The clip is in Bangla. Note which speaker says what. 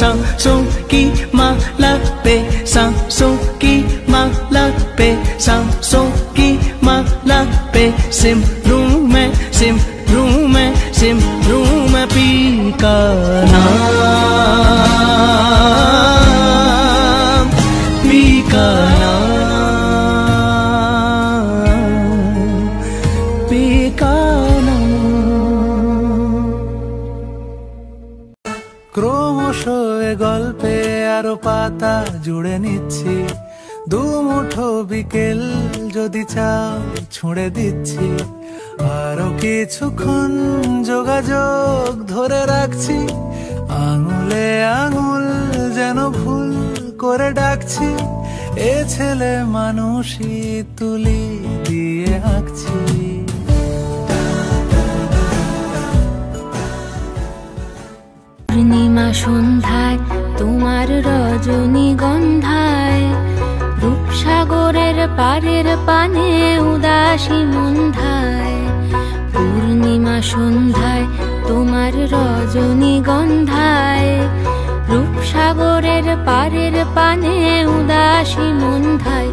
Speaker 1: सांसों की माला पे, सांसों की माला पे, सांसों की माला पे सिमरूं मैं, सिमरूं मैं, सिमरूं मैं पी का नाम, पी का नाम, पी का नाम। ক্রমশ এ গল্পে আরো পাতা জুড়ে নিচ্ছি, দুমুঠো বিকেল যদি চাও ছুঁড়ে দিচ্ছি, আরো কিছুক্ষণ যোগাযোগ ধরে রাখছি, আঙুলে আঙুল যেন ভুল করে ডাকছি, এ ছেলে মানুষই তুলি দিয়ে আঁকছি।
Speaker 2: পূর্ণিমা সন্ধ্যায় তোমার রজনীগন্ধায়, রূপসাগরের পারের পানে উদাসী মন্ধায়। পূর্ণিমা সন্ধ্যায় তোমার রজনীগন্ধায়, রূপসাগরের পারের পানে উদাসী মন্ধায়।